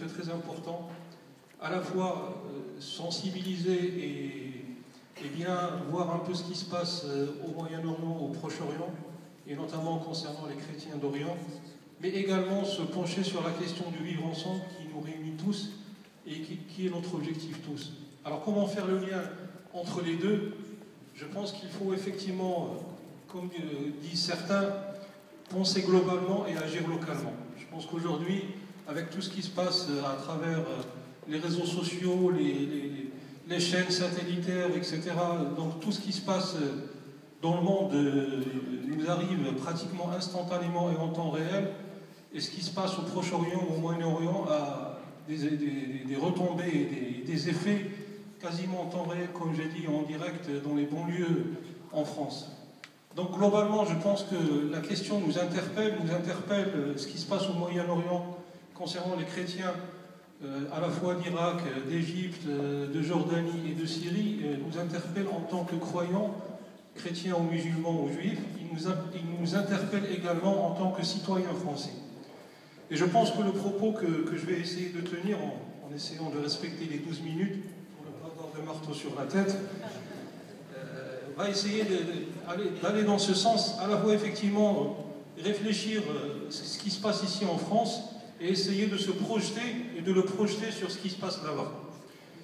très important, à la fois sensibiliser et bien voir un peu ce qui se passe au Moyen-Orient, au Proche-Orient, et notamment concernant les chrétiens d'Orient, mais également se pencher sur la question du vivre ensemble qui nous réunit tous et qui est notre objectif tous. Alors comment faire le lien entre les deux? Je pense qu'il faut effectivement, comme disent certains, penser globalement et agir localement. Je pense qu'aujourd'hui, avec tout ce qui se passe à travers les réseaux sociaux, les chaînes satellitaires, etc., donc tout ce qui se passe dans le monde nous arrive pratiquement instantanément et en temps réel, et ce qui se passe au Proche-Orient ou au Moyen-Orient a des retombées et des effets quasiment en temps réel, comme j'ai dit, en direct dans les banlieues en France. Donc globalement, je pense que la question nous interpelle ce qui se passe au Moyen-Orient concernant les chrétiens à la fois d'Irak, d'Égypte, de Jordanie et de Syrie, nous interpelle en tant que croyants, chrétiens ou musulmans ou juifs, il nous interpelle également en tant que citoyens français. Et je pense que le propos que je vais essayer de tenir, en essayant de respecter les 12 minutes, pour ne pas avoir de marteau sur la tête, va essayer d'aller dans ce sens, à la fois effectivement réfléchir ce qui se passe ici en France et essayer de se projeter et de le projeter sur ce qui se passe là-bas.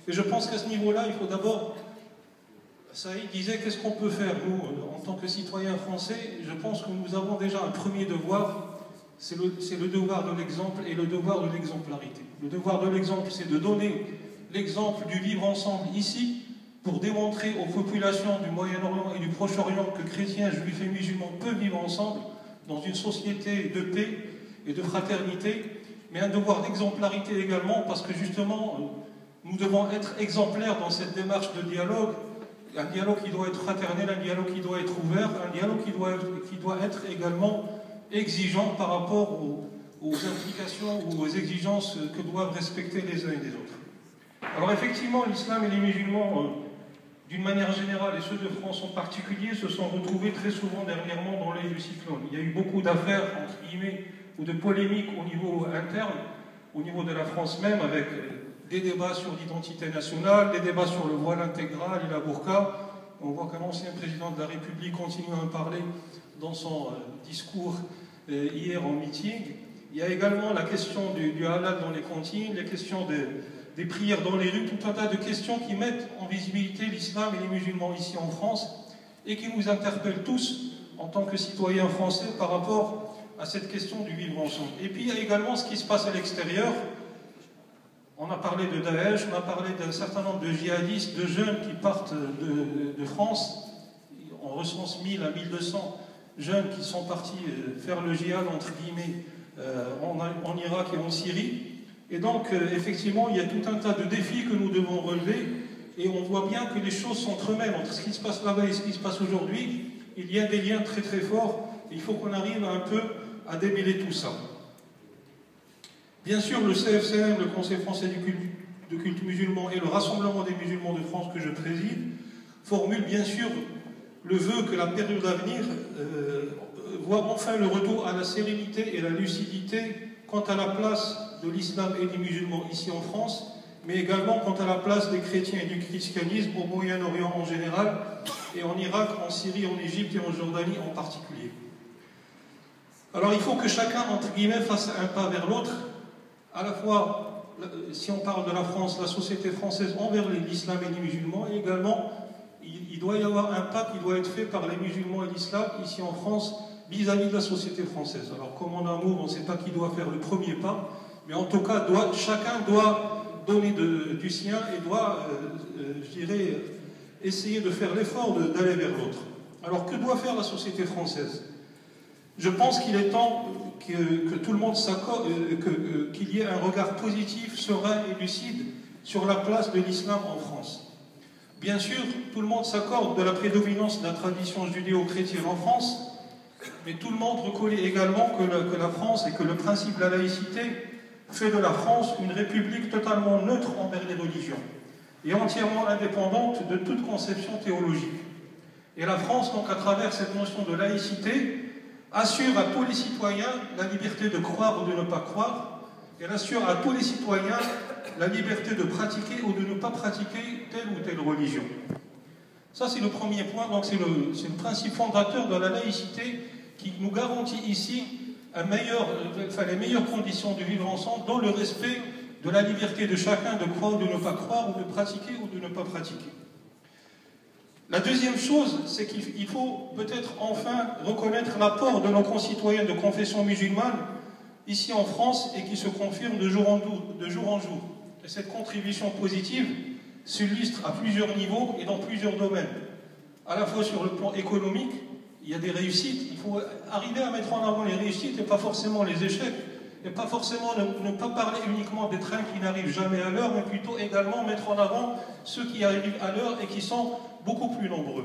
Et je pense qu'à ce niveau-là, il faut d'abord, Saïd disait, qu'est-ce qu'on peut faire, nous, en tant que citoyens français? Je pense que nous avons déjà un premier devoir, c'est le devoir de l'exemple et le devoir de l'exemplarité. Le devoir de l'exemple, c'est de donner l'exemple du vivre ensemble ici, pour démontrer aux populations du Moyen-Orient et du Proche-Orient que chrétiens, juifs et musulmans peuvent vivre ensemble dans une société de paix et de fraternité, mais un devoir d'exemplarité également, parce que justement, nous devons être exemplaires dans cette démarche de dialogue, un dialogue qui doit être fraternel, un dialogue qui doit être ouvert, un dialogue qui doit être également exigeant par rapport aux implications ou aux exigences que doivent respecter les uns et les autres. Alors effectivement, l'islam et les musulmans, d'une manière générale, et ceux de France en particulier, se sont retrouvés très souvent dernièrement dans l'œil du cyclone. Il y a eu beaucoup d'affaires, entre guillemets, ou de polémiques au niveau interne, au niveau de la France même, avec des débats sur l'identité nationale, des débats sur le voile intégral et la burqa. On voit qu'un ancien président de la République continue à en parler dans son discours hier en meeting. Il y a également la question du halal dans les cantines, les questions des prières dans les rues, tout un tas de questions qui mettent en visibilité l'islam et les musulmans ici en France et qui nous interpellent tous en tant que citoyens français par rapport à cette question du vivre ensemble. Et puis il y a également ce qui se passe à l'extérieur. On a parlé de Daesh, on a parlé d'un certain nombre de djihadistes, de jeunes qui partent de France. On recense 1000 à 1200 jeunes qui sont partis faire le djihad, entre guillemets, en Irak et en Syrie. Et donc, effectivement, il y a tout un tas de défis que nous devons relever, et on voit bien que les choses s'entremêlent entre ce qui se passe là-bas et ce qui se passe aujourd'hui. Il y a des liens très très forts, et il faut qu'on arrive un peu à démêler tout ça. Bien sûr, le CFCM, le Conseil français de culte musulman, et le Rassemblement des musulmans de France que je préside, formulent bien sûr le vœu que la période à venir voit enfin le retour à la sérénité et la lucidité quant à la place de l'islam et des musulmans ici en France, mais également quant à la place des chrétiens et du christianisme au Moyen-Orient en général, et en Irak, en Syrie, en Égypte et en Jordanie en particulier. Alors il faut que chacun, entre guillemets, fasse un pas vers l'autre, à la fois, si on parle de la France, la société française envers l'islam et les musulmans, et également, il doit y avoir un pas qui doit être fait par les musulmans et l'islam ici en France vis-à-vis de la société française. Alors comme en amour, on ne sait pas qui doit faire le premier pas, mais en tout cas, chacun doit donner du sien et doit, je dirais, essayer de faire l'effort d'aller vers l'autre. Alors que doit faire la société française? Je pense qu'il est temps que tout le monde s'accorde, qu'il y ait un regard positif, serein et lucide sur la place de l'islam en France. Bien sûr, tout le monde s'accorde de la prédominance de la tradition judéo-chrétienne en France, mais tout le monde reconnaît également que la France et que le principe de la laïcité fait de la France une république totalement neutre envers les religions et entièrement indépendante de toute conception théologique. Et la France, donc, à travers cette notion de laïcité, assure à tous les citoyens la liberté de croire ou de ne pas croire, Elle assure à tous les citoyens la liberté de pratiquer ou de ne pas pratiquer telle ou telle religion. Ça, c'est le premier point. Donc, c'est le principe fondateur de la laïcité qui nous garantit ici les meilleures conditions de vivre ensemble dans le respect de la liberté de chacun de croire ou de ne pas croire, ou de pratiquer ou de ne pas pratiquer. La deuxième chose, c'est qu'il faut peut-être enfin reconnaître l'apport de nos concitoyens de confession musulmane ici en France et qui se confirme de jour en jour. Et cette contribution positive s'illustre à plusieurs niveaux et dans plusieurs domaines. À la fois sur le plan économique, il y a des réussites, il faut arriver à mettre en avant les réussites et pas forcément les échecs, et pas forcément ne pas parler uniquement des trains qui n'arrivent jamais à l'heure, mais plutôt également mettre en avant ceux qui arrivent à l'heure et qui sont beaucoup plus nombreux.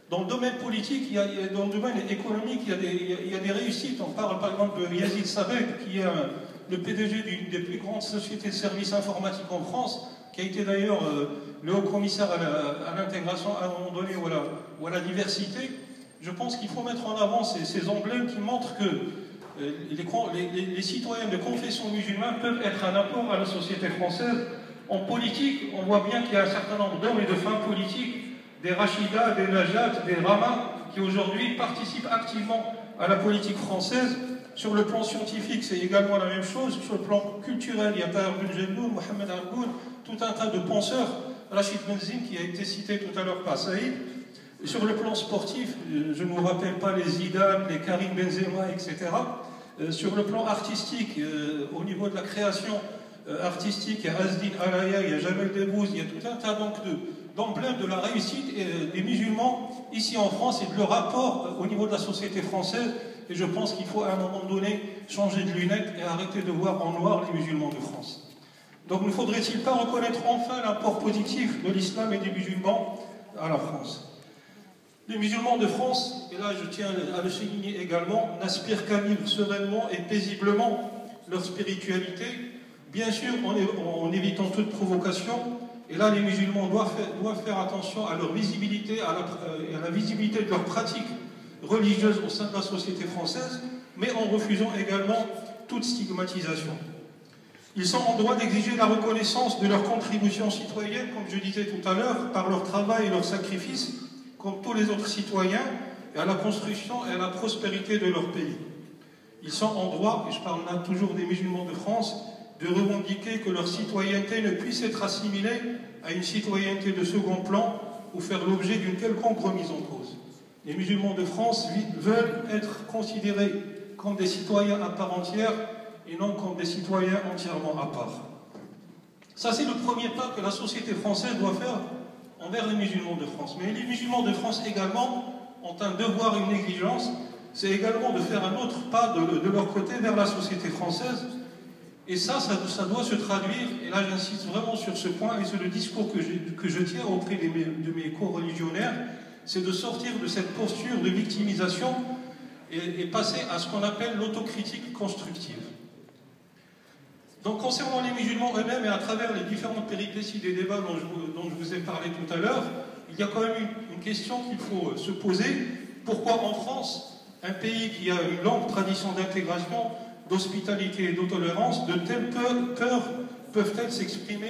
Dans le domaine politique, dans le domaine économique, il y a des réussites. On parle par exemple de Yazid Sabek, qui est le PDG d'une des plus grandes sociétés de services informatiques en France, qui a été d'ailleurs le haut-commissaire à l'intégration à un moment donné ou à la diversité. Je pense qu'il faut mettre en avant ces emblèmes qui montrent que les citoyens de confession musulmane peuvent être un apport à la société française. En politique, on voit bien qu'il y a un certain nombre d'hommes et de femmes politiques, des Rachida, des Najat, des Rama, qui aujourd'hui participent activement à la politique française. Sur le plan scientifique, c'est également la même chose. Sur le plan culturel, il y a Tahir Ben Jelloun, Mohamed Argoun, tout un tas de penseurs, Rachid Benzine qui a été cité tout à l'heure par Saïd. Sur le plan sportif, je ne vous rappelle pas les Zidane, les Karim Benzema, etc. Sur le plan artistique, au niveau de la création artistique, il y a Azdin Alaya, il y a Jamel Debbouze, il y a tout un tas d'emblèmes de la réussite des musulmans ici en France et de leur rapport au niveau de la société française. Et je pense qu'il faut à un moment donné changer de lunettes et arrêter de voir en noir les musulmans de France. Donc ne faudrait-il pas reconnaître enfin l'apport positif de l'islam et des musulmans à la France? Les musulmans de France, et là je tiens à le souligner également, n'aspirent qu'à vivre sereinement et paisiblement leur spiritualité, bien sûr en évitant toute provocation. Et là, les musulmans doivent faire attention à leur visibilité, et à la visibilité de leurs pratiques religieuses au sein de la société française, mais en refusant également toute stigmatisation. Ils sont en droit d'exiger la reconnaissance de leur contribution citoyenne, comme je disais tout à l'heure, par leur travail et leur sacrifice, comme tous les autres citoyens, et à la construction et à la prospérité de leur pays. Ils sont en droit, et je parle là toujours des musulmans de France, de revendiquer que leur citoyenneté ne puisse être assimilée à une citoyenneté de second plan ou faire l'objet d'une quelconque remise en cause. Les musulmans de France veulent être considérés comme des citoyens à part entière et non comme des citoyens entièrement à part. Ça, c'est le premier pas que la société française doit faire envers les musulmans de France. Mais les musulmans de France également ont un devoir et une exigence, c'est également de faire un autre pas de leur côté vers la société française. Et ça doit se traduire, et là j'insiste vraiment sur ce point, et c'est le discours que je tiens auprès de mes co-religionnaires, c'est de sortir de cette posture de victimisation et passer à ce qu'on appelle l'autocritique constructive. Donc concernant les musulmans eux-mêmes et à travers les différentes péripéties des débats dont je vous ai parlé tout à l'heure, il y a quand même une question qu'il faut se poser. Pourquoi en France, un pays qui a une longue tradition d'intégration, d'hospitalité et de tolérance, de telles peurs peuvent-elles s'exprimer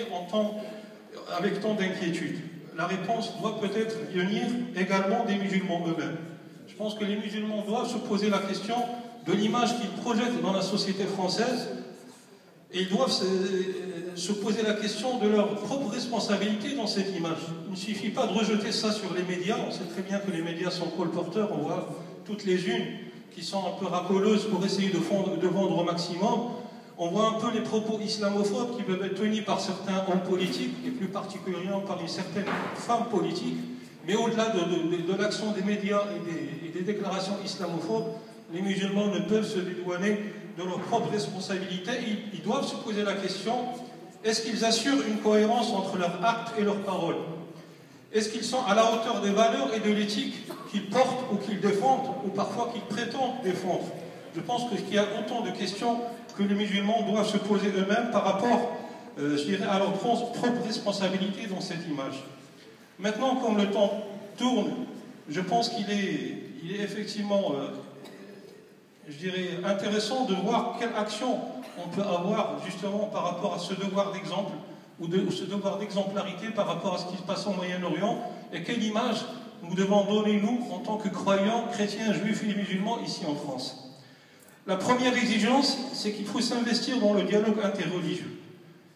avec tant d'inquiétude? La réponse doit peut-être venir également des musulmans eux-mêmes. Je pense que les musulmans doivent se poser la question de l'image qu'ils projettent dans la société française, et ils doivent se poser la question de leur propre responsabilité dans cette image. Il ne suffit pas de rejeter ça sur les médias. On sait très bien que les médias sont colporteurs. On voit toutes les unes qui sont un peu racoleuses pour essayer de vendre au maximum. On voit un peu les propos islamophobes qui peuvent être tenus par certains hommes politiques, et plus particulièrement par une certaine femme politique. Mais au-delà de l'action des médias et des déclarations islamophobes, les musulmans ne peuvent se dédouaner de leur propre responsabilité. Ils doivent se poser la question, est-ce qu'ils assurent une cohérence entre leurs actes et leurs paroles? Est-ce qu'ils sont à la hauteur des valeurs et de l'éthique qu'ils portent ou qu'ils défendent, ou parfois qu'ils prétendent défendre? Je pense qu'il y a autant de questions que les musulmans doivent se poser eux-mêmes par rapport, je dirais, à leur propre responsabilité dans cette image. Maintenant, comme le temps tourne, je pense qu'il est effectivement je dirais, intéressant de voir quelle action on peut avoir justement par rapport à ce devoir d'exemple ou ce devoir d'exemplarité par rapport à ce qui se passe au Moyen-Orient et quelle image nous devons donner, nous, en tant que croyants, chrétiens, juifs et musulmans, ici en France. La première exigence, c'est qu'il faut s'investir dans le dialogue interreligieux.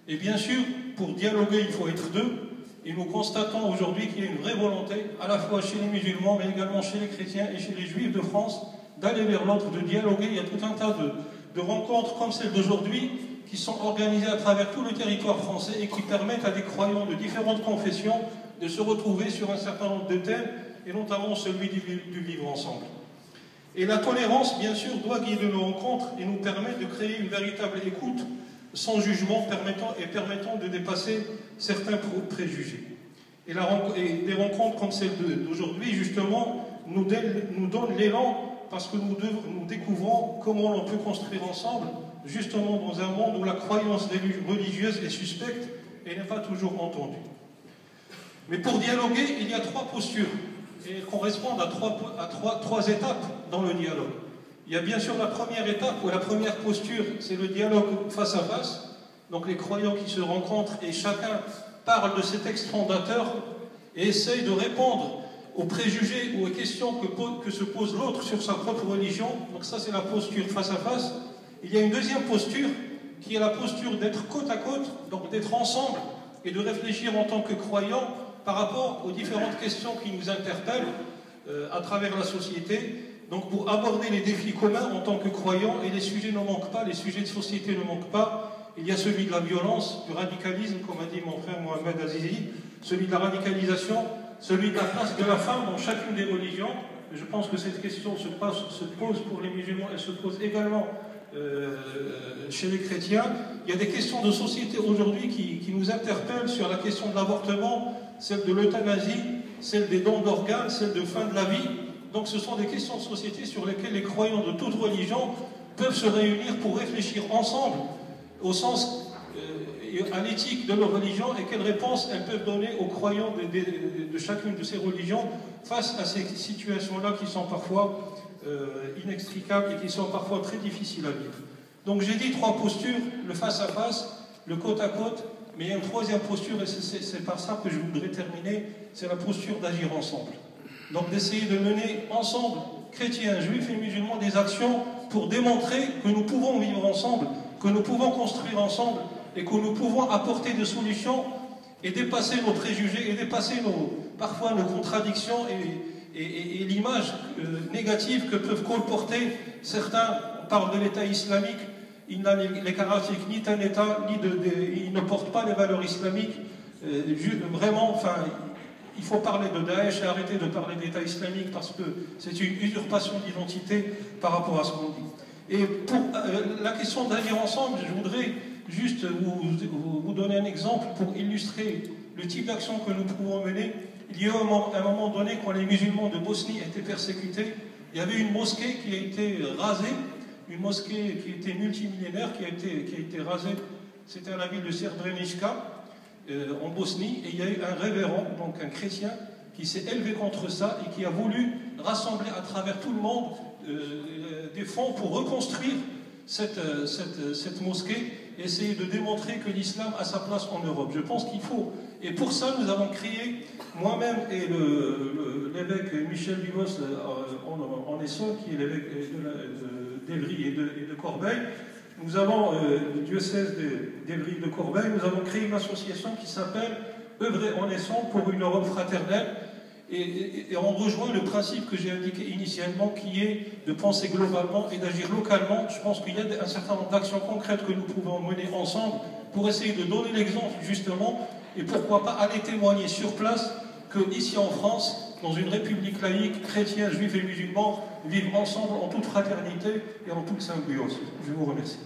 Et bien sûr, pour dialoguer, il faut être deux. Et nous constatons aujourd'hui qu'il y a une vraie volonté, à la fois chez les musulmans, mais également chez les chrétiens et chez les juifs de France, d'aller vers l'autre, de dialoguer. Il y a tout un tas de rencontres comme celle d'aujourd'hui qui sont organisées à travers tout le territoire français et qui permettent à des croyants de différentes confessions de se retrouver sur un certain nombre de thèmes, et notamment celui du vivre ensemble. Et la tolérance, bien sûr, doit guider nos rencontres et nous permettre de créer une véritable écoute sans jugement permettant de dépasser certains préjugés. Et des rencontres comme celle d'aujourd'hui, justement, nous donnent l'élan parce que nous découvrons comment l'on peut construire ensemble, justement dans un monde où la croyance religieuse est suspecte et n'est pas toujours entendue. Mais pour dialoguer, il y a trois postures, et elles correspondent à trois étapes dans le dialogue. Il y a bien sûr la première étape, ou la première posture, c'est le dialogue face à face. Donc les croyants qui se rencontrent et chacun parle de ses textes fondateurs et essaye de répondre aux préjugés ou aux questions que se pose l'autre sur sa propre religion. Donc ça, c'est la posture face à face. Il y a une deuxième posture qui est la posture d'être côte à côte, donc d'être ensemble et de réfléchir en tant que croyants par rapport aux différentes questions qui nous interpellent à travers la société. Donc pour aborder les défis communs en tant que croyants, et les sujets ne manquent pas, les sujets de société ne manquent pas. Il y a celui de la violence, du radicalisme, comme a dit mon frère Mohamed Azizi, celui de la radicalisation, celui de la place de la femme dans chacune des religions. Je pense que cette question se pose pour les musulmans, elle se pose également chez les chrétiens. Il y a des questions de société aujourd'hui qui nous interpellent sur la question de l'avortement, celle de l'euthanasie, celle des dons d'organes, celle de fin de la vie. Donc ce sont des questions de société sur lesquelles les croyants de toute religion peuvent se réunir pour réfléchir ensemble au sens, à l'éthique de leur religion et quelles réponses elles peuvent donner aux croyants de chacune de ces religions face à ces situations-là qui sont parfois inextricables et qui sont parfois très difficiles à vivre. Donc j'ai dit trois postures, le face-à-face, le côte-à-côte, mais il y a une troisième posture, et c'est par ça que je voudrais terminer, c'est la posture d'agir ensemble. Donc d'essayer de mener ensemble, chrétiens, juifs et musulmans, des actions pour démontrer que nous pouvons vivre ensemble, que nous pouvons construire ensemble et que nous pouvons apporter des solutions et dépasser nos préjugés et dépasser parfois nos contradictions et l'image négative que peuvent colporter certains. On parle de l'État islamique, il n'a les caractéristiques ni d'un État, il ne porte pas les valeurs islamiques. Vraiment, enfin, il faut parler de Daesh et arrêter de parler d'État islamique parce que c'est une usurpation d'identité par rapport à ce qu'on dit. Et pour la question d'agir ensemble, je voudrais juste vous donner un exemple pour illustrer le type d'action que nous pouvons mener. Il y a un moment donné, quand les musulmans de Bosnie étaient persécutés, il y avait une mosquée qui a été rasée, une mosquée qui était multimillénaire, qui a été rasée. C'était à la ville de Srebrenica, en Bosnie, et il y a eu un révérend, donc un chrétien, qui s'est élevé contre ça et qui a voulu rassembler à travers tout le monde des fonds pour reconstruire cette mosquée et essayer de démontrer que l'islam a sa place en Europe. Je pense qu'il faut. Et pour ça, nous avons créé, moi-même et l'évêque Michel Duvos en Essonne, qui est l'évêque d'Evry et de Corbeil, nous avons, le diocèse d'Evry et de Corbeil, nous avons créé une association qui s'appelle Œuvrer en Essonne pour une Europe fraternelle. Et on rejoint le principe que j'ai indiqué initialement, qui est de penser globalement et d'agir localement. Je pense qu'il y a un certain nombre d'actions concrètes que nous pouvons mener ensemble pour essayer de donner l'exemple, justement, et pourquoi pas aller témoigner sur place que ici en France, dans une république laïque, chrétiens, juifs et musulmans vivent ensemble en toute fraternité et en toute symbiose. Je vous remercie.